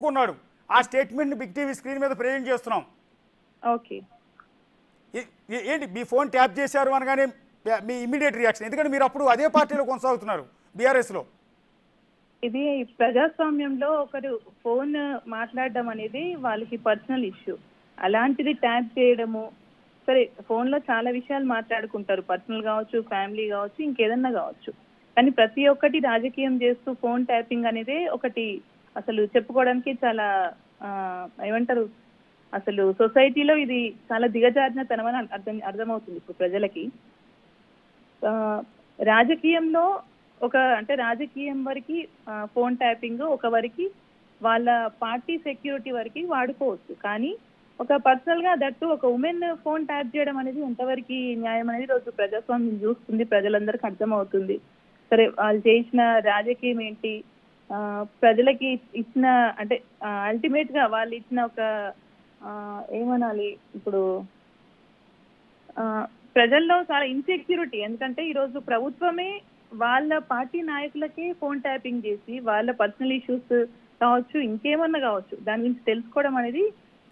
ఉన్నాడు. ఆ స్టేట్మెంట్ని big TV screen మీద ప్రజెంట్ చేస్తున్నాం. ఓకే. ఏంటి మీ ఫోన్ ట్యాప్ చేశారు అనగానే మీ ఇమ్మీడియట్ రియాక్షన్? ఎందుకంటే మీరు అప్పుడు అదే పార్టీలో కొనసాగుతున్నారు, బీఆర్ఎస్లో. ఇది ప్రజాస్వామ్యంలో ఒకరు ఫోన్ మాట్లాడడం అనేది వాళ్ళకి పర్సనల్ ఇష్యూ. అలాంటిది ట్యాప్ చేయడము, సరే ఫోన్లో చాలా విషయాలు మాట్లాడుకుంటారు, పర్సనల్ కావచ్చు, ఫ్యామిలీ కావచ్చు, ఇంకేదన్నా కావచ్చు. కానీ ప్రతి ఒక్కటి రాజకీయం చేస్తూ ఫోన్ ట్యాపింగ్ అనేది ఒకటి అసలు చెప్పుకోవడానికి చాలా ఏమంటారు, అసలు సొసైటీలో ఇది చాలా దిగజారిన తనమని అర్థమవుతుంది ఇప్పుడు ప్రజలకి. రాజకీయంలో అంటే రాజకీయం వరకు ఫోన్ ట్యాపింగ్ ఒక వరకు వాళ్ళ పార్టీ సెక్యూరిటీ వరకు వాడుకోవచ్చు. కానీ ఒక పర్సనల్ గా దట్టు ఒక ఉమెన్ ఫోన్ ట్యాప్ చేయడం అనేది ఎంతవరకు న్యాయం అనేది రోజు ప్రజాస్వామ్యం చూస్తుంది, ప్రజలందరికీ అర్థమవుతుంది. సరే వాళ్ళు చేసిన రాజకీయం ఏంటి, ప్రజలకి ఇచ్చిన అంటే అల్టిమేట్ గా వాళ్ళు ఇచ్చిన ఒక ఏమనాలి ఇప్పుడు ప్రజల్లో చాలా ఇన్సెక్యూరిటీ. ఎందుకంటే ఈరోజు ప్రభుత్వమే వాళ్ళ పార్టీ నాయకులకే ఫోన్ ట్యాపింగ్ చేసి వాళ్ళ పర్సనల్ ఇష్యూస్ కావచ్చు, ఇంకేమన్నా కావచ్చు, దాని గురించి తెలుసుకోవడం అనేది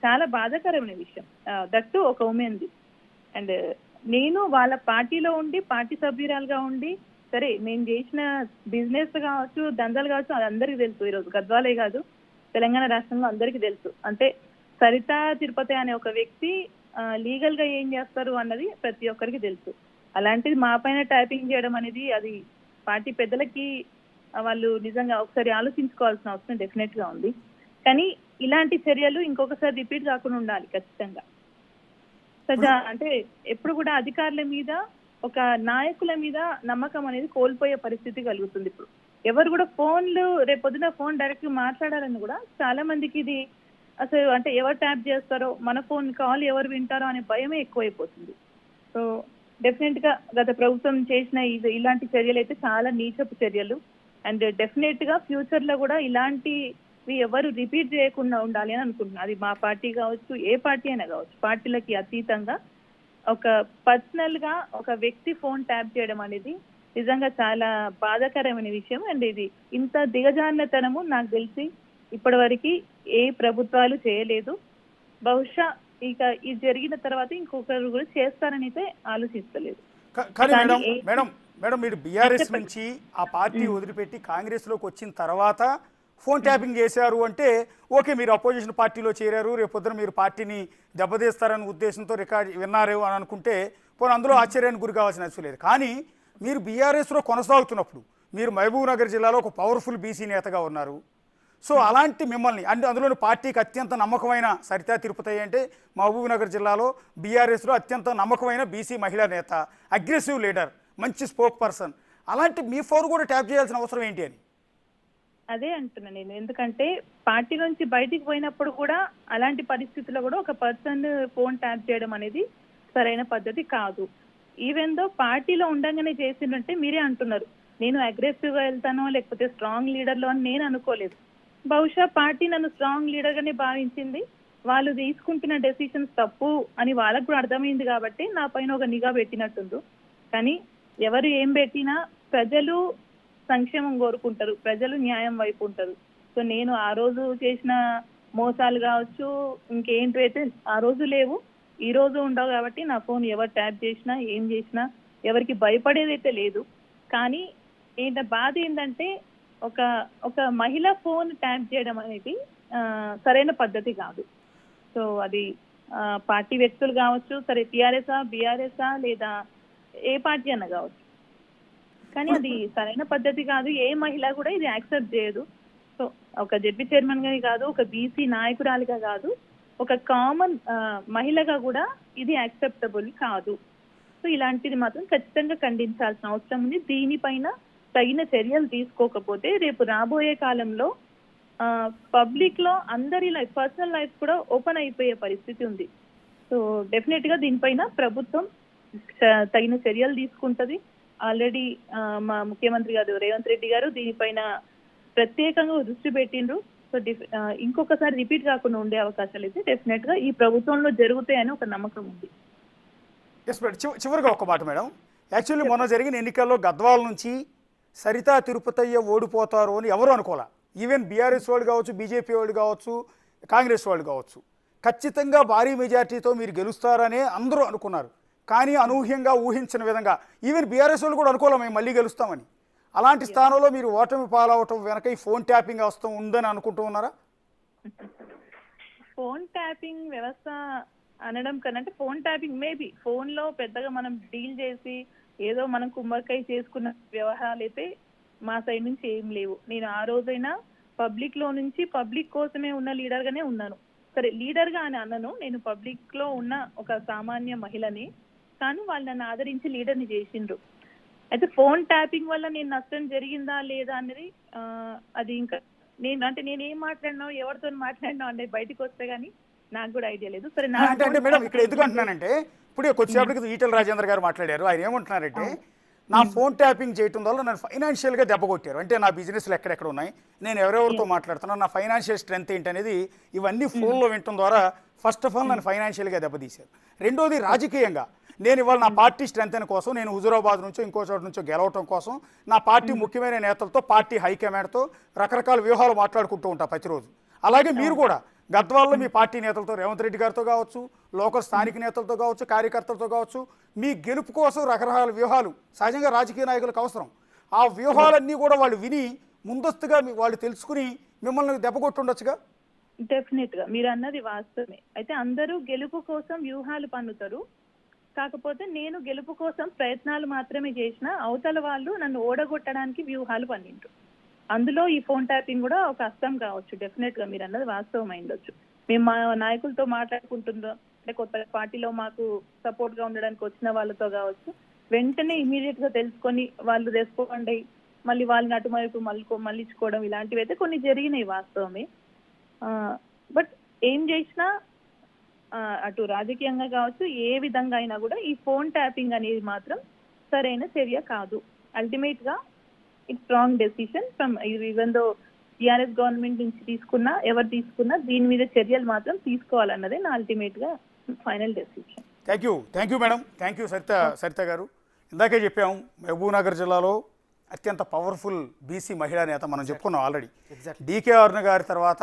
చాలా బాధాకరమైన విషయం, దట్టు ఒక ఉమెన్ది. అండ్ నేను వాళ్ళ పార్టీలో ఉండి పార్టీ సభ్యురాలుగా ఉండి సరే నేను చేసిన బిజినెస్ కావచ్చు, దందాలు కావచ్చు, అది అందరికీ తెలుసు. ఈరోజు గద్వాలే కాదు తెలంగాణ రాష్ట్రంలో అందరికీ తెలుసు. అంటే సరితా తిరుపతి అనే ఒక వ్యక్తి లీగల్ గా ఏం చేస్తారు అన్నది ప్రతి ఒక్కరికి తెలుసు. అలాంటిది మా పైన టైపింగ్ చేయడం అనేది అది పార్టీ పెద్దలకి వాళ్ళు నిజంగా ఒకసారి ఆలోచించుకోవాల్సిన అవసరం డెఫినెట్ గా ఉంది. కానీ ఇలాంటి చర్యలు ఇంకొకసారి రిపీట్ కాకుండా ఉండాలి ఖచ్చితంగా. అంటే ఎప్పుడు కూడా అధికారుల మీద ఒక నాయకుల మీద నమ్మకం అనేది కోల్పోయే పరిస్థితి కలుగుతుంది. ఇప్పుడు ఎవరు కూడా ఫోన్లు రేపొద్దున ఫోన్ డైరెక్ట్ మాట్లాడాలని కూడా చాలా మందికి ఇది అసలు అంటే ఎవరు ట్యాప్ చేస్తారో, మన ఫోన్ కాల్ ఎవరు వింటారో అనే భయమే ఎక్కువైపోతుంది. సో డెఫినెట్ గా గత ప్రభుత్వం చేసిన ఇలాంటి చర్యలు అయితే చాలా నీచపు చర్యలు. అండ్ డెఫినెట్ గా ఫ్యూచర్ లో కూడా ఇలాంటివి ఎవరు రిపీట్ చేయకుండా ఉండాలి అని అనుకుంటున్నాను. అది మా పార్టీ కావచ్చు, ఏ పార్టీ అయినా కావచ్చు, పార్టీలకి అతీతంగా ఒక పర్సనల్ గా ఒక వ్యక్తి ఫోన్ ట్యాప్ చేయడం అనేది నిజంగా చాలా బాధాకరమైన విషయం. అండ్ ఇది ఇంత దిగజారినతనము నాకు తెలిసి ఇప్పటి వరకు ఏ ప్రభుత్వాలు చేయలేదు. బహుశా ఇక ఇది జరిగిన తర్వాత ఇంకొకరు కూడా చేస్తారని అయితే ఆలోచిస్తలేదు. మేడం మీరు బీఆర్ఎస్ నుంచి ఆ పార్టీ వదిలిపెట్టి కాంగ్రెస్ లోకి వచ్చిన తర్వాత ఫోన్ ట్యాపింగ్ చేశారు అంటే ఓకే, మీరు అపోజిషన్ పార్టీలో చేరారు, రేపొద్దున మీరు పార్టీని దెబ్బతీస్తారనే ఉద్దేశంతో రికార్డ్ విన్నారు అని అనుకుంటే పోనీ అందులో ఆశ్చర్యానికి గురి కావాల్సిన అవసరం లేదు. కానీ మీరు బీఆర్ఎస్లో కొనసాగుతున్నప్పుడు మీరు మహబూబ్ నగర్ జిల్లాలో ఒక పవర్ఫుల్ బీసీ నేతగా ఉన్నారు. సో అలాంటి మిమ్మల్ని అందులోని పార్టీకి అత్యంత నమ్మకమైన సరితా తిరుపతి అంటే మహబూబ్ నగర్ జిల్లాలో బీఆర్ఎస్లో అత్యంత నమ్మకమైన బీసీ మహిళా నేత, అగ్రెసివ్ లీడర్, మంచి స్పోక్ పర్సన్, అలాంటి మీ ఫోన్ కూడా ట్యాప్ చేయాల్సిన అవసరం ఏంటి అని అదే అంటున్నా నేను. ఎందుకంటే పార్టీ నుంచి బయటికి పోయినప్పుడు కూడా అలాంటి పరిస్థితుల్లో కూడా ఒక పర్సన్ ఫోన్ ట్యాప్ చేయడం అనేది సరైన పద్ధతి కాదు. ఈవెన్ దో పార్టీలో ఉండగానే చేసిందంటే మీరే అంటున్నారు నేను అగ్రెసివ్ గా వెళ్తానో లేకపోతే స్ట్రాంగ్ లీడర్లో అని నేను అనుకోలేదు. బహుశా పార్టీ నన్ను స్ట్రాంగ్ లీడర్ గానే భావించింది, వాళ్ళు తీసుకుంటున్న డెసిషన్స్ తప్పు అని వాళ్ళకు కూడా అర్థమైంది కాబట్టి నా పైన ఒక నిఘా పెట్టినట్టుంది. కానీ ఎవరు ఏం పెట్టినా ప్రజలు సంక్షేమం కోరుకుంటారు, ప్రజలు న్యాయం వైపు ఉంటారు. సో నేను ఆ రోజు చేసిన మోసాలు కావచ్చు, ఇంకేంటి అయితే ఆ రోజు లేవు, ఈ రోజు ఉండవు. కాబట్టి నా ఫోన్ ఎవరు ట్యాప్ చేసినా ఏం చేసినా ఎవరికి భయపడేదైతే లేదు. కానీ బాధ ఏంటంటే ఒక మహిళ ఫోన్ ట్యాప్ చేయడం అనేది సరైన పద్ధతి కాదు. సో అది పార్టీ వ్యక్తులు కావచ్చు, సరే టీఆర్ఎస్ఆ బీఆర్ఎస్ఆ లేదా ఏ పార్టీ అన్న కావచ్చు, కానీ అది సరైన పద్ధతి కాదు. ఏ మహిళ కూడా ఇది యాక్సెప్ట్ చేయదు. సో ఒక జెడ్పీ చైర్మన్ గాని కాదు, ఒక బీసీ నాయకురాలిగా కాదు, ఒక కామన్ మహిళగా కూడా ఇది యాక్సెప్టబుల్ కాదు. సో ఇలాంటిది మాత్రం ఖచ్చితంగా ఖండించాల్సిన అవసరం ఉంది. దీనిపైన తగిన చర్యలు తీసుకోకపోతే రేపు రాబోయే కాలంలో పబ్లిక్ లో అందరి లైఫ్, పర్సనల్ లైఫ్ కూడా ఓపెన్ అయిపోయే పరిస్థితి ఉంది. సో డెఫినెట్ గా దీనిపైన ప్రభుత్వం తగిన చర్యలు తీసుకుంటది. ఆల్రెడీ మా ముఖ్యమంత్రి గారు రేవంత్ రెడ్డి గారు దీనిపైన ప్రత్యేకంగా దృష్టి పెట్టిండ్రు. సో ఇంకొకసారి రిపీట్ కాకుండా ఉండే అవకాశాలు అయితే డెఫినెట్ గా ఈ ప్రభుత్వంలో జరుగుతాయని ఒక నమ్మకం ఉంది. చివరిగా ఒక మాట మేడం, యాక్చువల్లీ మొన్న జరిగిన ఎన్నికల్లో గద్వాల నుంచి సరితా తిరుపతయ్య ఓడిపోతారు అని ఎవరు అనుకోలే. ఈవెన్ బీఆర్ఎస్ వాళ్ళు కావచ్చు, బీజేపీ వాళ్ళు కావచ్చు, కాంగ్రెస్ వాళ్ళు కావచ్చు, ఖచ్చితంగా భారీ మెజార్టీతో మీరు గెలుస్తారనే అందరూ అనుకున్నారు. కానీ అనూహ్యంగా ఊహించిన విధంగా ఈవెన్ బీఆర్ఎస్ వాళ్ళు కూడా అనుకోలేం మేము మళ్ళీ గెలుస్తామని. అలాంటి స్థానంలో మీరు ఓటమి పాలవటం వెనక ఈ ఫోన్ ట్యాపింగ్ అవస్థ ఉందని అనుకుంటూ ఉన్నారా? ఫోన్ ట్యాపింగ్ వ్యవస్థ అనడం కన్నా అంటే ఫోన్ ట్యాపింగ్ మేబీ ఫోన్ లో పెద్దగా మనం డీల్ చేసి ఏదో మనం కుమ్మక్కై చేసుకున్న వ్యవహారాలు అయితే మా సైడ్ నుంచి ఏం లేవు. నేను ఆ రోజైనా పబ్లిక్ లో నుంచి పబ్లిక్ కోసమే ఉన్న లీడర్ గానే ఉన్నాను. సరే లీడర్ గా అని అన్నను, నేను పబ్లిక్ లో ఉన్న ఒక సామాన్య మహిళని, కానీ వాళ్ళు నన్ను ఆదరించి లీడర్ని చేసిండ్రు. అయితే ఫోన్ ట్యాపింగ్ వల్ల నేను నష్టం జరిగిందా లేదా అనేది అది ఇంకా నేను ఏం మాట్లాడినా ఎవరితో మాట్లాడినా అనేది బయటకు వస్తే గానీ నాకు కూడా ఐడియా లేదు. సరే అంటే మేడం ఇక్కడ ఎందుకు అంటున్నానంటే ఇప్పుడు కొద్దిసేపటికి ఈటెల రాజేంద్ర గారు మాట్లాడారు. ఆయన ఏమంటున్నారంటే నా ఫోన్ ట్యాపింగ్ చేయడం వల్ల నన్ను ఫైనాన్షియల్గా దెబ్బ కొట్టారు. అంటే నా బిజినెస్లు ఎక్కడెక్కడ ఉన్నాయి, నేను ఎవరెవరితో మాట్లాడుతున్నాను, నా ఫైనాన్షియల్ స్ట్రెంత్ ఏంటనేది ఇవన్నీ ఫోన్లో వినటం ద్వారా ఫస్ట్ ఆఫ్ ఆల్ నన్ను ఫైనాన్షియల్గా దెబ్బతీశారు. రెండోది రాజకీయంగా నేను ఇవాళ నా పార్టీ స్ట్రెంత్ కోసం నేను హుజూరాబాద్ నుంచో ఇంకో చోట నుంచో గెలవటం కోసం నా పార్టీ ముఖ్యమైన నేతలతో పార్టీ హైకమాండ్తో రకరకాల వ్యూహాలు మాట్లాడుకుంటూ ఉంటా ప్రతిరోజు. అలాగే మీరు కూడా గద్వాల్లో మీ పార్టీ నేతలతో రేవంత్ రెడ్డి గారితో కావచ్చు, లోకల్ స్థానిక నేతలతో కావచ్చు, కార్యకర్తలతో కావచ్చు, మీ గెలుపు కోసం రకరకాల వ్యూహాలు సహజంగా రాజకీయ నాయకులకు అవసరం. ఆ వ్యూహాలన్నీ కూడా వాళ్ళు విని ముందస్తుగా వాళ్ళు తెలుసుకుని మిమ్మల్ని దెబ్బ కొట్టుండొచ్చుగా. డెఫినెట్ గా మీరు అన్నది వాస్తవమే. అయితే అందరూ గెలుపు కోసం వ్యూహాలు పన్నుతారు. కాకపోతే నేను గెలుపు కోసం ప్రయత్నాలు మాత్రమే చేసిన, అవతల వాళ్ళు నన్ను ఓడగొట్టడానికి వ్యూహాలు పన్నిండ్రు. అందులో ఈ ఫోన్ ట్యాపింగ్ కూడా ఒక అస్తం కావచ్చు. డెఫినెట్ గా మీరు అన్నది వాస్తవం అయిండొచ్చు. మేము మా నాయకులతో మాట్లాడుకుంటున్నాం, అంటే కొత్త పార్టీలో మాకు సపోర్ట్ గా ఉండడానికి వచ్చిన వాళ్ళతో కావచ్చు, వెంటనే ఇమీడియట్ గా తెలుసుకొని వాళ్ళు రెస్పాండ్ అయ్యి మళ్ళీ వాళ్ళని అటువైపు మళ్ళించుకోవడం ఇలాంటివి అయితే కొన్ని జరిగినాయి వాస్తవమే. బట్ ఏం చేసినా అటు రాజకీయంగా కావచ్చు ఏ విధంగా అయినా కూడా ఈ ఫోన్ ట్యాపింగ్ అనేది మాత్రం సరైన చర్య కాదు. అల్టిమేట్ గా it's wrong decision from even though TRS government నుంచి తీసుకున్నా ఎవరు తీసుకున్నా దీని మీద చర్యలు మాత్రం తీసుకోవాలన్నదే నా అల్టిమేట్ గా final decision. Thank you madam. Thank you Saritha గారు. ఇందాకే చెప్పాము మహబూబ్నగర్ జిల్లాలో అత్యంత పవర్ఫుల్ బీసీ మహిళా నేత మనం చెప్పుకున్నాం ఆల్రెడీ. డీకే అరుణ గారి తర్వాత